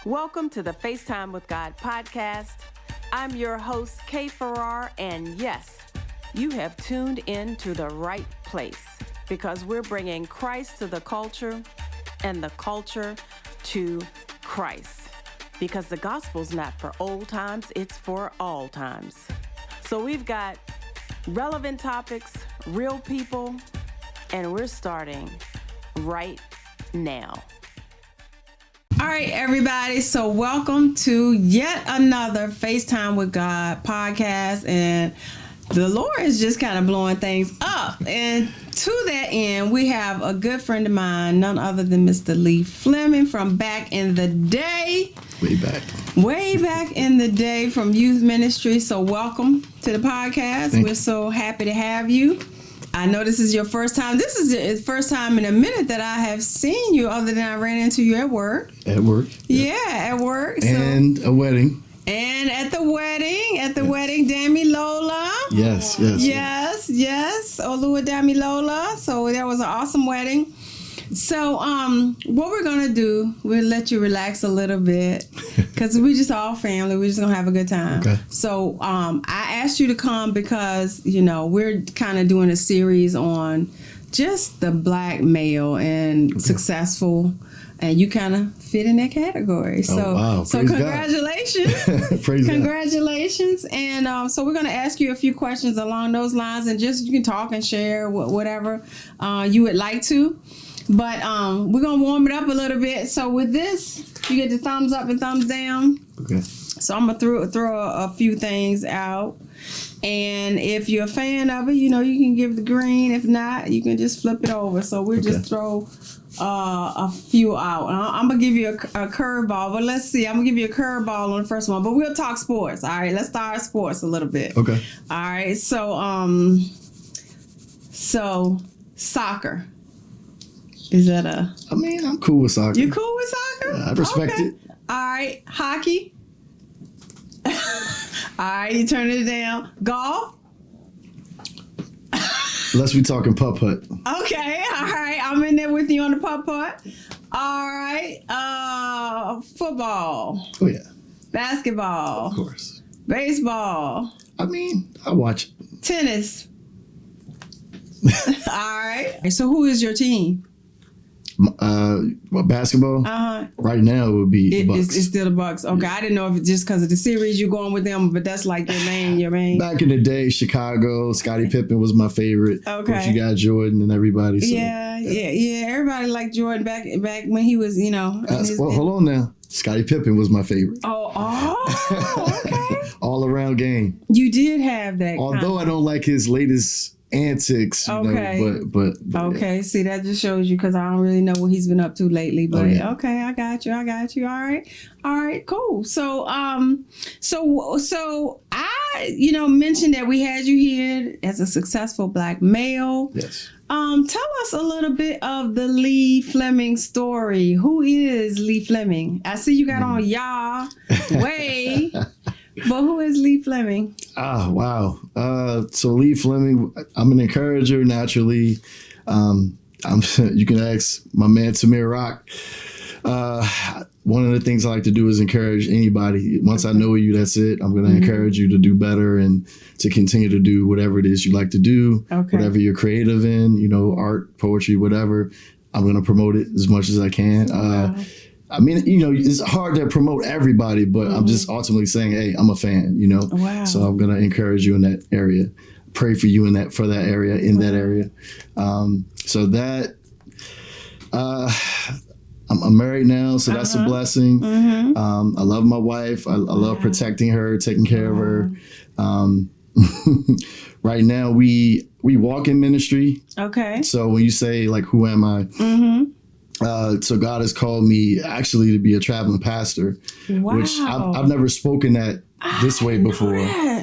Welcome to the Facetime with God podcast. I'm your host, Kay Farrar, and yes, you have tuned in to the right place because we're bringing Christ to the culture and the culture to Christ because the gospel's not for old times, it's for all times. So we've got relevant topics, real people, and we're starting right now. All right, everybody. So welcome to yet another FaceTime with God podcast. And the Lord is just kind of blowing things up. And to that end, we have a good friend of mine, none other than Mr. Lee Fleming from back in the day. Way back in the day from youth ministry. So welcome to the podcast. We're so happy to have you. I know this is your first time. This is the first time in a minute that I have seen you other than I ran into you at work. At work. Yeah, at work. And a wedding. And at the wedding, Dami Lola. Yes. Olua Dami Lola. So that was an awesome wedding. So what we're going to do, we'll let you relax a little bit because we're just all family. We're just going to have a good time. Okay. So I asked you to come because, you know, we're kind of doing a series on just the black male and successful, and you kind of fit in that category. So, wow. So Praise congratulations. Praise congratulations. God. And so we're going to ask you a few questions along those lines, and just you can talk and share whatever you would like to. But we're going to warm it up a little bit. So with this, you get the thumbs up and thumbs down. Okay. So I'm going to throw a few things out. And if you're a fan of it, you know, you can give the green. If not, you can just flip it over. So we'll just throw a few out. I'm going to give you a curveball. But let's see. I'm going to give you a curveball on the first one. But we'll talk sports. All right. Let's start sports a little bit. Okay. All right. So soccer. Is that I'm cool with soccer. You cool with soccer? Yeah, I respect it. All right. Hockey? All right. You turn it down. Golf? Unless we talking putt-putt. Okay. All right. I'm in there with you on the putt-putt. All right. Football? Oh, yeah. Basketball? Of course. Baseball? I watch it. Tennis? All right. So who is your team? Basketball? Right now it would be the Bucks. It's still the Bucks. Okay, yeah. I didn't know if it's just because of the series you're going with them, but that's like your main. Back in the day, Chicago, Scottie Pippen was my favorite. Okay. But you got Jordan and everybody. So, yeah. Everybody liked Jordan back when he was, you know. Hold on now. Scottie Pippen was my favorite. Oh, okay. All around game. You did have that. Although I don't like his latest antics, you know, but okay. Yeah. See, that just shows you because I don't really know what he's been up to lately. But okay, I got you. All right, cool. So I mentioned that we had you here as a successful black male. Yes. Tell us a little bit of the Lee Fleming story. Who is Lee Fleming? I see you got on y'all way. But who is Lee Fleming? Wow. So Lee Fleming, I'm an encourager naturally. You can ask my man Tamir Rock. One of the things I like to do is encourage anybody. Once I know you, that's it. I'm going to encourage you to do better and to continue to do whatever it is you like to do, whatever you're creative in, you know, art, poetry, whatever. I'm going to promote it as much as I can. It's hard to promote everybody, but I'm just ultimately saying, hey, I'm a fan, you know? Wow. So I'm going to encourage you in that area, pray for you in that area. So that, I'm married now, so that's a blessing. I love my wife. I love protecting her, taking care of her. Right now we walk in ministry. Okay. So when you say like, who am I? So God has called me actually to be a traveling pastor, which I've never spoken that this way before.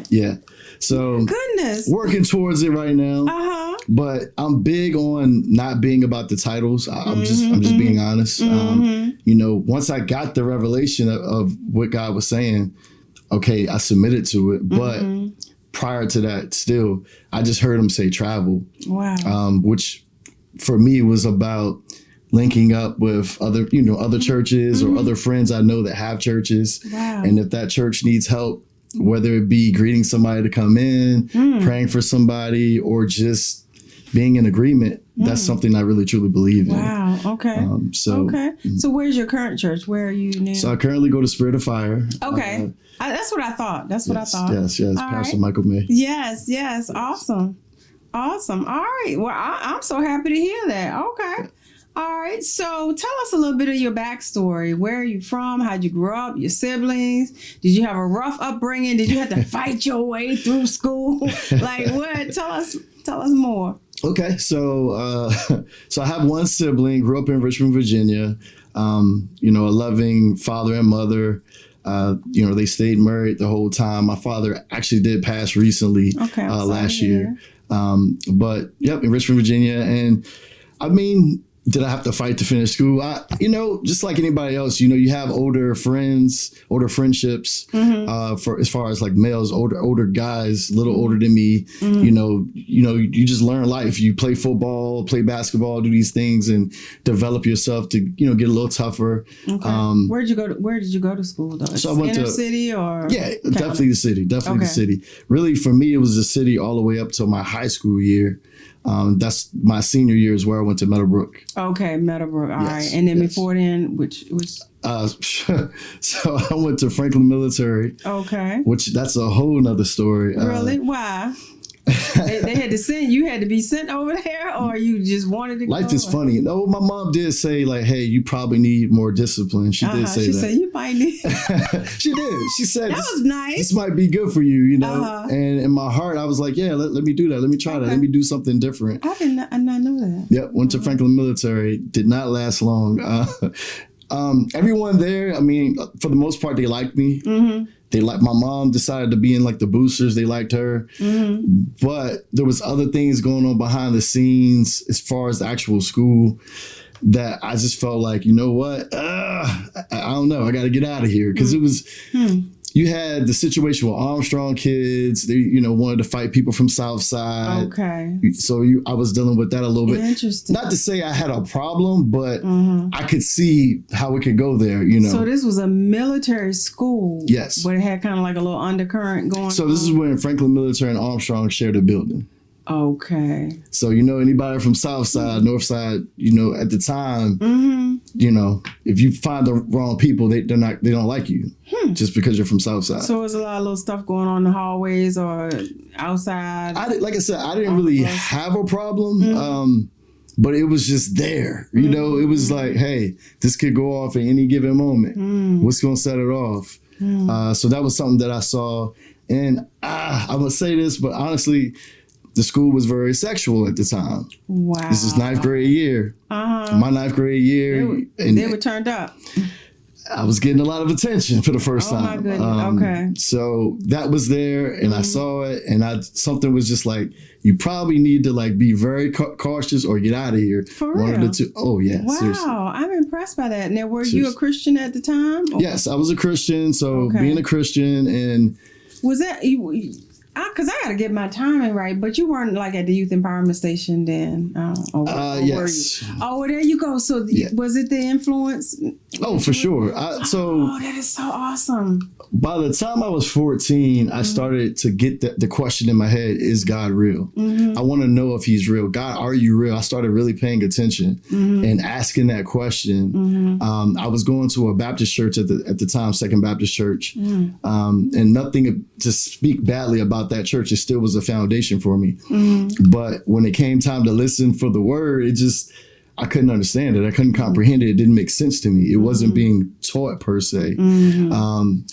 Yeah. So goodness, working towards it right now. But I'm big on not being about the titles. I'm just being honest. Once I got the revelation of what God was saying, okay, I submitted to it. But prior to that, still, I just heard him say travel. Wow. Which for me was about linking up with other churches or other friends I know that have churches. Wow. And if that church needs help, whether it be greeting somebody to come in, praying for somebody, or just being in agreement, that's something I really truly believe in. Wow. Okay. So where's your current church? Where are you now? So I currently go to Spirit of Fire. Okay. That's what I thought. That's what I thought. Yes. All Pastor right. Michael May. Yes. Awesome. All right. Well, I'm so happy to hear that. Okay. All right. So tell us a little bit of your backstory. Where are you from? How'd you grow up? Your siblings? Did you have a rough upbringing? Did you have to fight your way through school? Like what? Tell us more. Okay, so I have one sibling, grew up in Richmond, Virginia. A loving father and mother. They stayed married the whole time. My father actually did pass recently last year. But in Richmond, Virginia. And I mean, did I have to fight to finish school? Just like anybody else, you have older friends, older friendships, for as far as like males, older guys, a little older than me. You just learn life. You play football, play basketball, do these things and develop yourself to, get a little tougher. Okay. Where did you go to school though? So I went inner to city or? Yeah, definitely the city. The city. Really, for me, it was the city all the way up till my high school year. That's my senior year is where I went to Meadowbrook. Okay, Meadowbrook. All right. And then before then, which was? So I went to Franklin Military. Okay. Which that's a whole nother story. Really? Why? they had to send you had to be sent over there, or you just wanted to life go? Is funny. No, my mom did say like, hey, you probably need more discipline. She did say that. She said you might need. She did. She said that was nice. This might be good for you, And in my heart, I was like, yeah, let me do that. Let me try that. Let me do something different. I did not know that. Yep. Went to Franklin Military. Did not last long. Everyone there, I mean, for the most part, they liked me. They like my mom decided to be in like the boosters. They liked her, but there was other things going on behind the scenes as far as the actual school that I just felt like, you know what? I don't know. I got to get out of here because it was. You had the situation with Armstrong kids. They, wanted to fight people from Southside. Okay. So I was dealing with that a little bit. Interesting. Not to say I had a problem, but I could see how it could go there, So this was a military school. Yes. But it had kind of like a little undercurrent going on. So this is when Franklin Military and Armstrong shared a building. Okay. So, anybody from Southside, Northside, at the time, if you find the wrong people, they don't like you just because you're from Southside. So there's a lot of little stuff going on in the hallways or outside. Like I said, I didn't really have a problem. But it was just there, it was like, hey, this could go off at any given moment. What's going to set it off? So that was something that I saw. And I'm going to say this, but honestly, the school was very sexual at the time. Wow. This is ninth grade year. My ninth grade year. They were turned up. I was getting a lot of attention for the first time. Oh, my goodness. Okay. So that was there, and I saw it, and something was just like, you probably need to like be very cautious or get out of here. For real? One of the two. Oh, yeah. Wow. Seriously. I'm impressed by that. Now, were you a Christian at the time? Or? Yes, I was a Christian. So being a Christian and... Was that... Because I got to get my timing right, but you weren't like at the Youth Empowerment Station then. Yes. Oh, there you go. So was it the influence? Oh, for sure. That is so awesome. By the time I was 14, I started to get the question in my head, is God real? I want to know if he's real. God, are you real? I started really paying attention and asking that question. I was going to a Baptist church at the time, Second Baptist Church, and nothing to speak badly about that church. It still was a foundation for me. But when it came time to listen for the word, I couldn't understand it. I couldn't comprehend it. It didn't make sense to me. It wasn't being taught per se.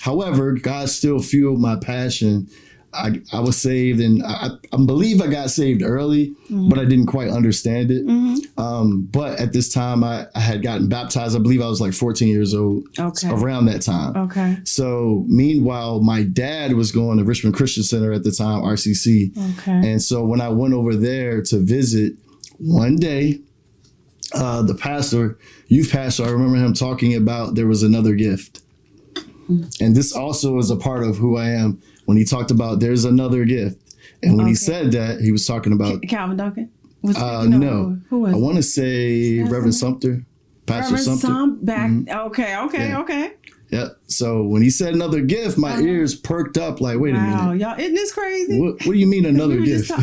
However, God still fueled my passion. I was saved, and I believe I got saved early, but I didn't quite understand it. But at this time, I had gotten baptized. I believe I was like 14 years old around that time. Okay. So meanwhile, my dad was going to Richmond Christian Center at the time, RCC. Okay. And so when I went over there to visit one day, the youth pastor, I remember him talking about there was another gift. And this also is a part of who I am. When he talked about there's another gift. And when he said that, he was talking about... Calvin Duncan? No. Who was I want to say Reverend Sumter. Pastor something. Okay. Yeah. So when he said another gift, my ears perked up like, wait a minute. Wow, y'all, isn't this crazy? What do you mean another gift? So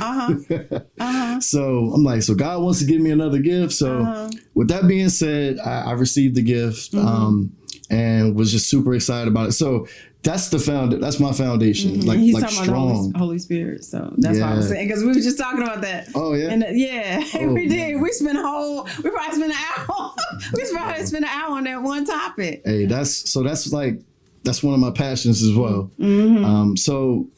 I'm like, so God wants to give me another gift. So with that being said, I received the gift and was just super excited about it. So that's that's my foundation. Like, he's like talking strong. About the Holy Spirit. So that's what I was saying, because we were just talking about that. Oh yeah. And we did. We probably spent an hour. Spent an hour on that one topic. Hey, that's one of my passions as well. So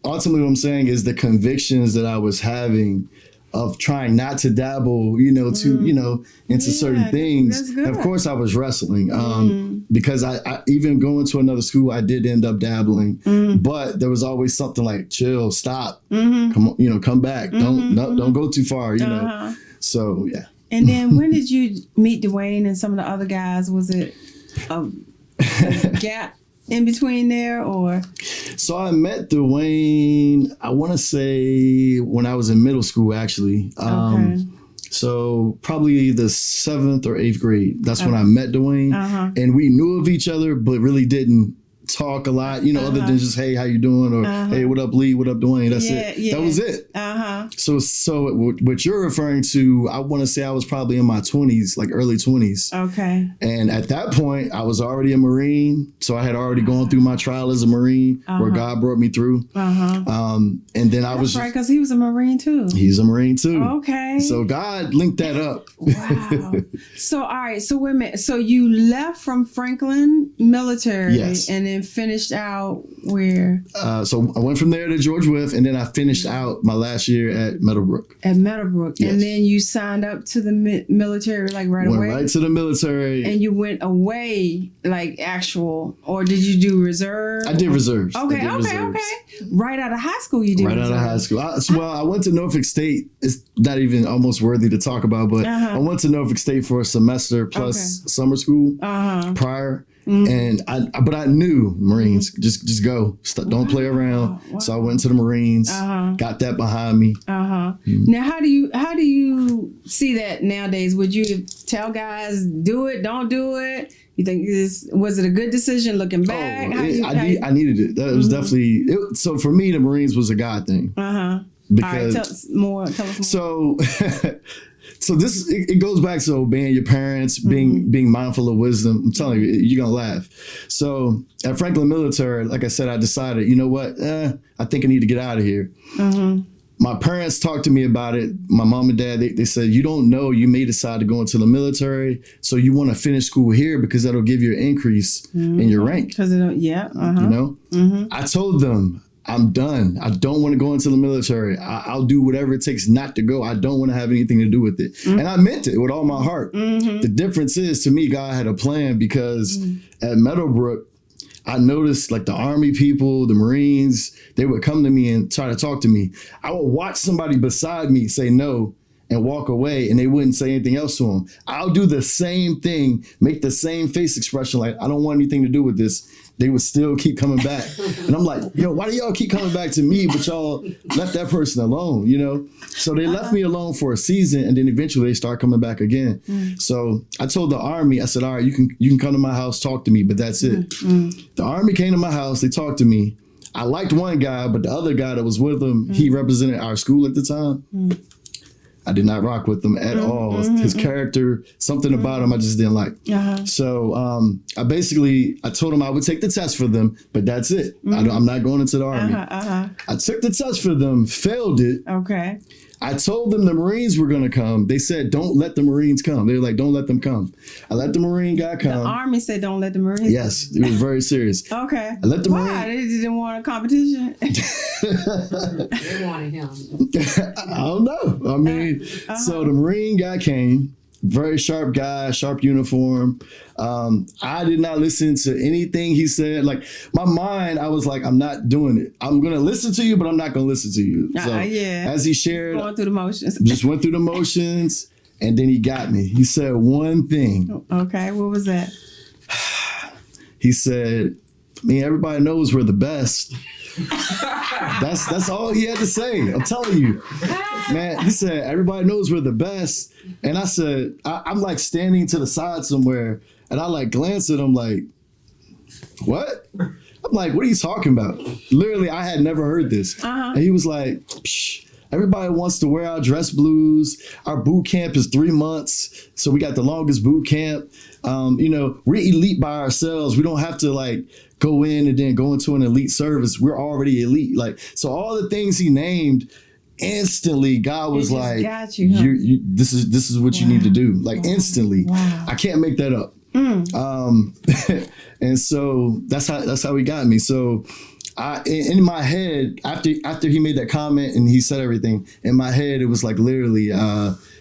ultimately what I'm saying is the convictions that I was having of trying not to dabble, into certain things. And of course I was wrestling, because I even going to another school, I did end up dabbling, but there was always something like, chill, stop, come on, come back. Don't go too far, So yeah. And then when did you meet Dwayne and some of the other guys? Was it a gap in between there, or? So I met Dwayne, I want to say when I was in middle school, actually. So probably the 7th or 8th grade. That's when I met Dwayne, and we knew of each other, but really didn't talk a lot, other than just, hey, how you doing? Or hey, what up, Lee? What up, Dwayne? That's it. Yeah. That was it. So what you're referring to, I want to say I was probably in my 20s, like early 20s. Okay. And at that point, I was already a Marine. So I had already gone through my trial as a Marine, where God brought me through. And then I was right, because he was a Marine too. He's a Marine too. Okay. So God linked that up. Wow. So all right. So wait a minute. So you left from Franklin military, yes, and then finished out where? So I went from there to George Wythe, and then I finished out my last year at Meadowbrook. At Meadowbrook, yes. And then you signed up to the military like right away. Went right to the military. And you went away like actual, or did you do reserve? I did reserves. Okay. Right out of high school, you did. Right reserve. Out of high school. I went to Norfolk State. It's not even almost worthy to talk about, but I went to Norfolk State for a semester plus summer school prior. And I knew Marines, just go, don't play around. Wow. So I went to the Marines, got that behind me. Now, how do you see that nowadays? Would you tell guys, do it, don't do it? You think was it a good decision looking back? I needed it. That was definitely it. So for me, the Marines was a God thing. Because all right, tell us more. So So it goes back to obeying your parents, being mindful of wisdom. I'm telling you, you're gonna laugh. So at Franklin Military, like I said, I decided, you know what? I think I need to get out of here. My parents talked to me about it. My mom and dad, they said, you don't know, you may decide to go into the military. So you want to finish school here because that'll give you an increase in your rank. Because I told them, I'm done. I don't want to go into the military. I'll do whatever it takes not to go. I don't want to have anything to do with it. And I meant it with all my heart. The difference is, to me, God had a plan, because at Meadowbrook, I noticed like the Army people, the Marines, they would come to me and try to talk to me. I would watch somebody beside me say no and walk away, and they wouldn't say anything else to them. I'll do the same thing, make the same face expression like, I don't want anything to do with this. They would still keep coming back. And I'm like, why do y'all keep coming back to me, but y'all left that person alone, So they left me alone for a season, and then eventually they start coming back again. So I told the Army, I said, all right, you can come to my house, talk to me, but that's it. The Army came to my house, they talked to me. I liked one guy, but the other guy that was with him, he represented our school at the time. I did not rock with him at all. His character, something about him I just didn't like. So I told him I would take the test for them, but that's it. I'm not going into the Army. I took the test for them, failed it. Okay. I told them the Marines were going to come. They said, don't let the Marines come. They were like, don't let them come. I let the Marine guy come. The Army said, don't let the Marines Yes, it was very serious. Okay. I let the Why? They didn't want a competition? They wanted him. I don't know. I mean, so the Marine guy came. Very sharp guy, sharp uniform. I did not listen to anything he said. Like, my mind, I was like, I'm not doing it. I'm going to listen to you, but I'm not going to listen to you. So as he shared, going through the motions. Just went through the motions, and then he got me. He said one thing. Okay, what was that? He said, everybody knows we're the best, That's all he had to say. I'm telling you, man. He said everybody knows we're the best, and I said I'm like standing to the side somewhere, and I like glance at him like, what? I'm like, what are you talking about? Literally, I had never heard this, and he was like, psh, everybody wants to wear our dress blues. Our boot camp is 3 months, so we got the longest boot camp. We're elite by ourselves. We don't have to like go in and then go into an elite service. We're already elite. Like, so all the things he named, instantly God was like, got you, huh? this is what you need to do. Like instantly. Wow. I can't make that up. And so that's how he got me. So in my head, after he made that comment and he said everything, in my head it was like literally,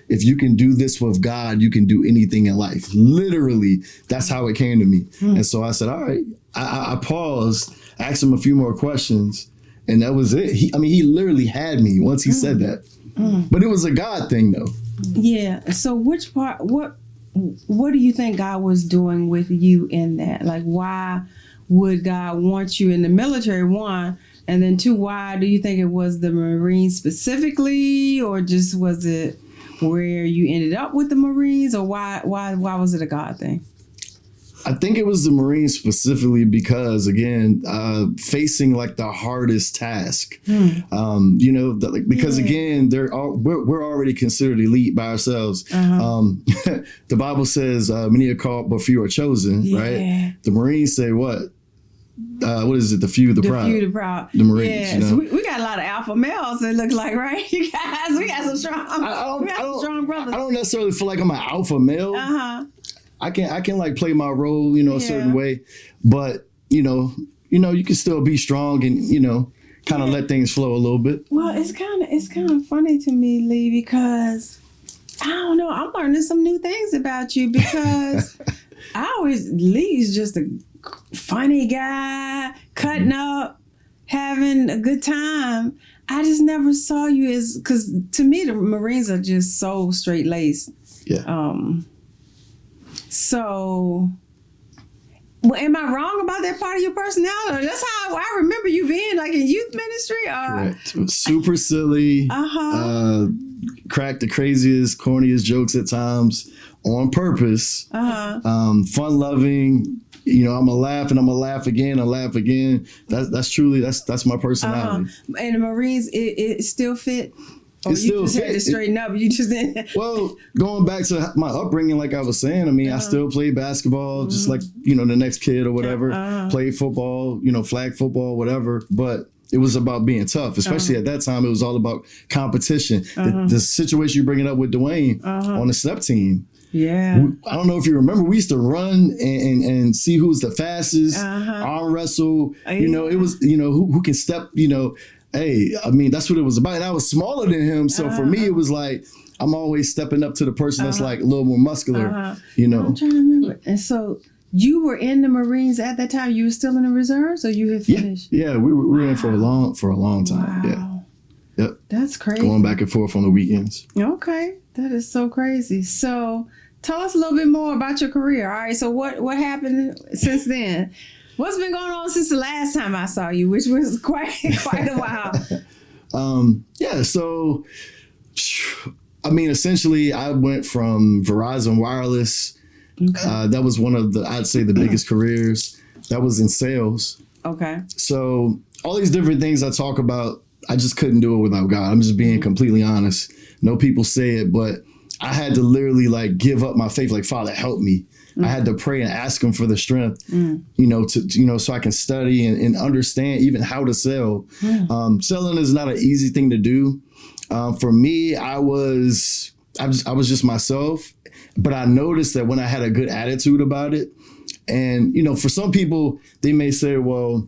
if you can do this with God, you can do anything in life. Literally, that's how it came to me. And so I said, all right. I paused, asked him a few more questions, and that was it. He literally had me once he said that. But it was a God thing, though. Yeah. So which part? What do you think God was doing with you in that? Like, why would God want you in the military? One, and then two, why do you think it was the Marines specifically, or just was it where you ended up with the Marines, or why was it a God thing? I think it was the Marines specifically because, again, facing like the hardest task, because again, we're already considered elite by ourselves. The Bible says many are called, but few are chosen, right? The Marines say what? What is it? The few, the proud. The few, the proud. The Marines. Yeah, so we got a lot of alpha males, it looks like, right? You guys, we got some strong, strong brothers. I don't necessarily feel like I'm an alpha male. I can like play my role, a certain way, but you can still be strong and kind of let things flow a little bit. Well, it's kind of funny to me, Lee, because I don't know, I'm learning some new things about you because Lee's just a funny guy, cutting up, having a good time. I just never saw you as, because to me the Marines are just so straight laced. Yeah. So, am I wrong about that part of your personality? Or that's how I remember you being, like in youth ministry? Correct. It was super silly. Cracked the craziest, corniest jokes at times on purpose. Fun loving. I'm a laugh and I'm a laugh again. I laugh again. That's my personality. And the Marines, it still fit. It still just had to straighten up. You just didn't. Well, going back to my upbringing, like I was saying, I still played basketball, just like the next kid or whatever. Played football, flag football, whatever. But it was about being tough, especially at that time. It was all about competition. The situation you bringing up with Dwayne on the step team. Yeah. I don't know if you remember, we used to run and see who's the fastest, arm wrestle. It was who can step. Hey, that's what it was about. And I was smaller than him. So for me, it was like, I'm always stepping up to the person that's like a little more muscular, I'm trying to remember. And so you were in the Marines at that time? You were still in the reserves or you had finished? Yeah, we were in for a long time. Wow. Yeah. Yep. That's crazy. Going back and forth on the weekends. Okay. That is so crazy. So tell us a little bit more about your career. All right. So what happened since then? What's been going on since the last time I saw you, which was quite a while? So, essentially, I went from Verizon Wireless. Okay. That was one of I'd say the biggest careers. That was in sales. Okay. So all these different things I talk about, I just couldn't do it without God. I'm just being completely honest. No people say it, but I had to literally like give up my faith. Like, Father, help me. I had to pray and ask him for the strength, so I can study and understand even how to sell. Selling is not an easy thing to do. For me, I was just myself, but I noticed that when I had a good attitude about it, and for some people, they may say, well,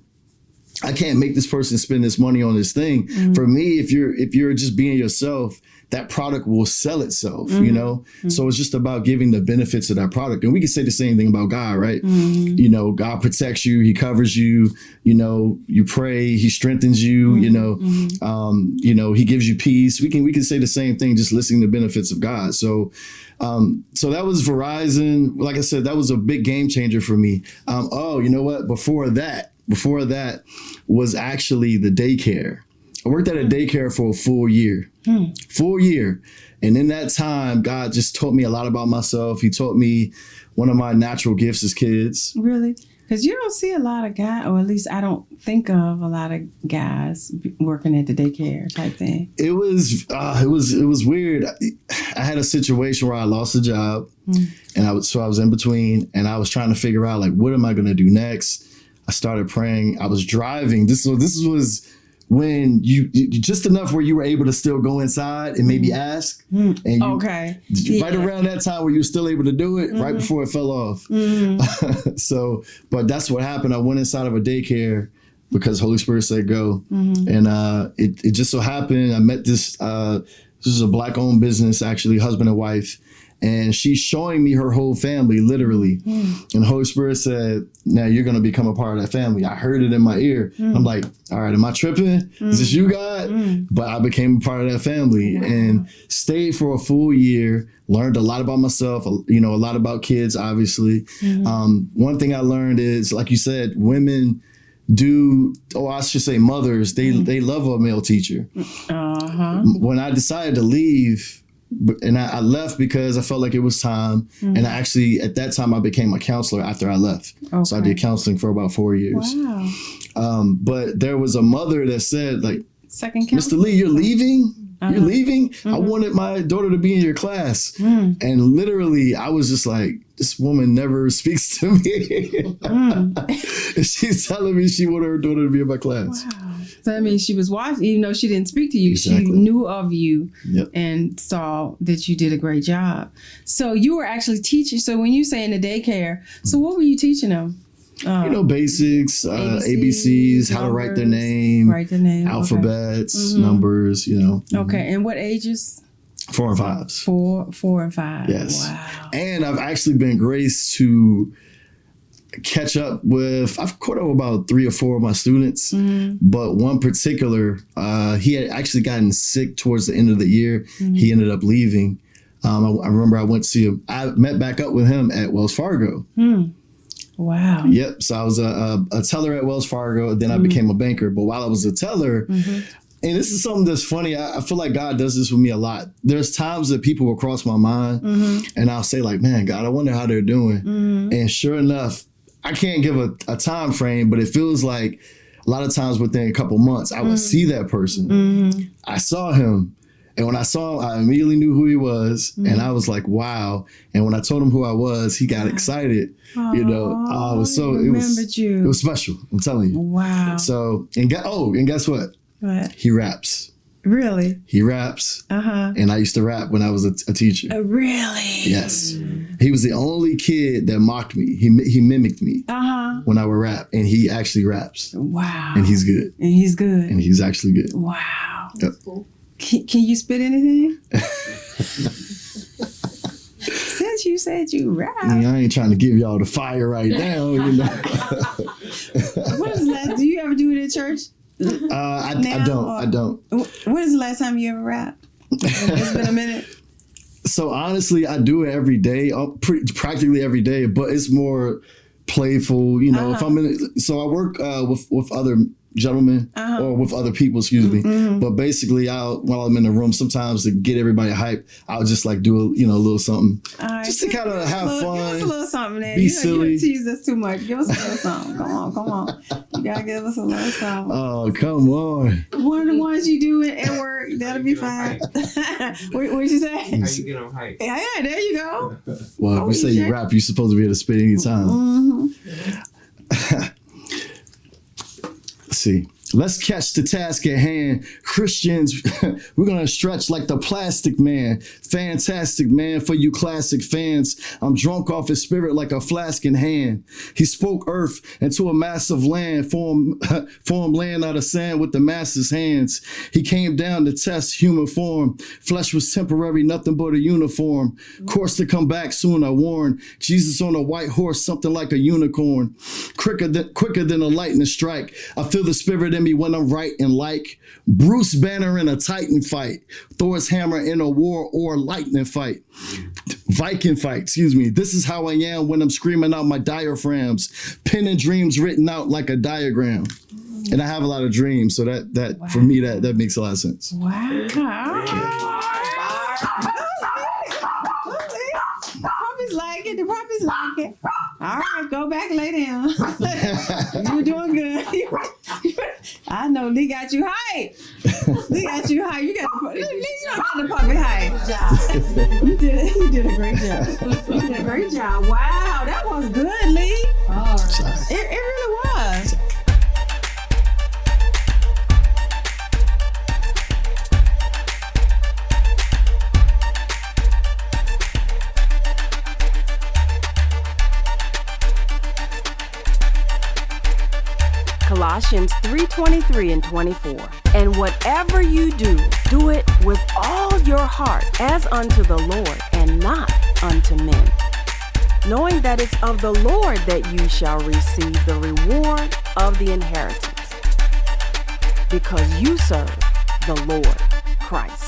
I can't make this person spend this money on this thing. For me, if you're just being yourself, that product will sell itself, So it's just about giving the benefits of that product. And we can say the same thing about God, right? God protects you, he covers you, you pray, he strengthens you, he gives you peace. We can say the same thing, just listing the benefits of God. So that was Verizon. Like I said, that was a big game changer for me. You know what? Before that, before that was actually the daycare. I worked at a daycare for a full year. Full year. And in that time, God just taught me a lot about myself. He taught me one of my natural gifts as kids. Really? Because you don't see a lot of guys, or at least I don't think of a lot of guys working at the daycare type thing. It was weird. I had a situation where I lost a job, and I was in between, and I was trying to figure out like, what am I going to do next? I started praying. I was driving. This was when you just enough where you were able to still go inside and maybe ask. And right around that time where you were still able to do it, right before it fell off. So, but that's what happened. I went inside of a daycare because Holy Spirit said go. And it just so happened I met this is a Black-owned business, actually, husband and wife. And she's showing me her whole family, literally. And Holy Spirit said, now you're going to become a part of that family. I heard it in my ear. I'm like, all right, am I tripping? Is this you, God? But I became a part of that family and stayed for a full year, learned a lot about myself, you know, a lot about kids, obviously. One thing I learned is, like you said, women I should say mothers, they love a male teacher. When I decided to leave, and I left because I felt like it was time. And I actually, at that time, I became a counselor after I left. So I did counseling for about 4 years. Wow. But there was a mother that said, like, Mr. Lee, you're leaving? You're leaving? I wanted my daughter to be in your class. And literally, I was just like, this woman never speaks to me. And she's telling me she wanted her daughter to be in my class. Wow. So that means she was watching, even though she didn't speak to you, she knew of you and saw that you did a great job. So you were actually teaching. So when you say in the daycare, so what were you teaching them? Basics, ABCs, how to write their name, alphabets, numbers, you know. Okay. And what ages? 4 and 5s. 4 and 5. Yes. Wow. And I've actually been graced to catch up with, I've caught up with about 3 or 4 of my students, but one particular, he had actually gotten sick towards the end of the year. He ended up leaving. I remember I went to see him. I met back up with him at Wells Fargo. Wow. Yep. So I was a teller at Wells Fargo. Then I became a banker. But while I was a teller, and this is something that's funny, I feel like God does this with me a lot. There's times that people will cross my mind and I'll say like, man, God, I wonder how they're doing. And sure enough, I can't give a time frame, but it feels like a lot of times within a couple months, I would see that person. I saw him. And when I saw him, I immediately knew who he was. And I was like, wow. And when I told him who I was, he got excited. You know, it was special. I'm telling you. Wow. So, and guess what? What? He raps. Really? He raps. And I used to rap when I was a teacher. Really? Yes. He was the only kid that mocked me. He mimicked me when I would rap. And he actually raps. Wow. And he's good. And he's good. And he's actually good. Wow. Yep. Can you spit anything? Since you said you rap. Yeah, I ain't trying to give y'all the fire right now. You know? What is that? Do you ever do it at church? I don't. When is the last time you ever rapped? It's been a minute. So honestly, I do it every day, practically every day, but it's more playful. You know, if I'm in, so I work with other gentlemen or with other people, excuse me. But basically, while I'm in the room, sometimes to get everybody hyped, I'll just like do a little something, just to kind of have fun. Give us a little something, man. Be silly. You tease us too much. Give us a little something. Come on. You gotta give us a little something. Oh, come on. One of the ones you do at work, that'll be fine. What'd you say? How you get on hype? Yeah, there you go. Well, if we say you rap, you're supposed to be able to spit anytime. Let's see. Let's catch the task at hand. Christians, we're going to stretch like the Plastic Man. Fantastic, man, for you classic fans. I'm drunk off his spirit like a flask in hand. He spoke earth into a massive land, form land out of sand with the master's hands. He came down to test human form. Flesh was temporary, nothing but a uniform. Course to come back soon, I warn. Jesus on a white horse, something like a unicorn. Quicker than a lightning strike. I feel the spirit in me when I'm writing, like Bruce Banner in a Titan fight, Thor's hammer in a war or lightning fight, Viking fight, excuse me. This is how I am when I'm screaming out my diaphragms, penning dreams written out like a diagram. And I have a lot of dreams, so that wow. For me, that makes a lot of sense. Wow. The puppies like it. All right, go back, lay down. You're doing good. I know Lee got you hype. Lee got you hype. You got the puppy hype. You did a great job. You did a great job. Wow, that was good, Lee. It really was. Colossians 3:23 and 24. And whatever you do, do it with all your heart as unto the Lord and not unto men, knowing that it's of the Lord that you shall receive the reward of the inheritance, because you serve the Lord Christ.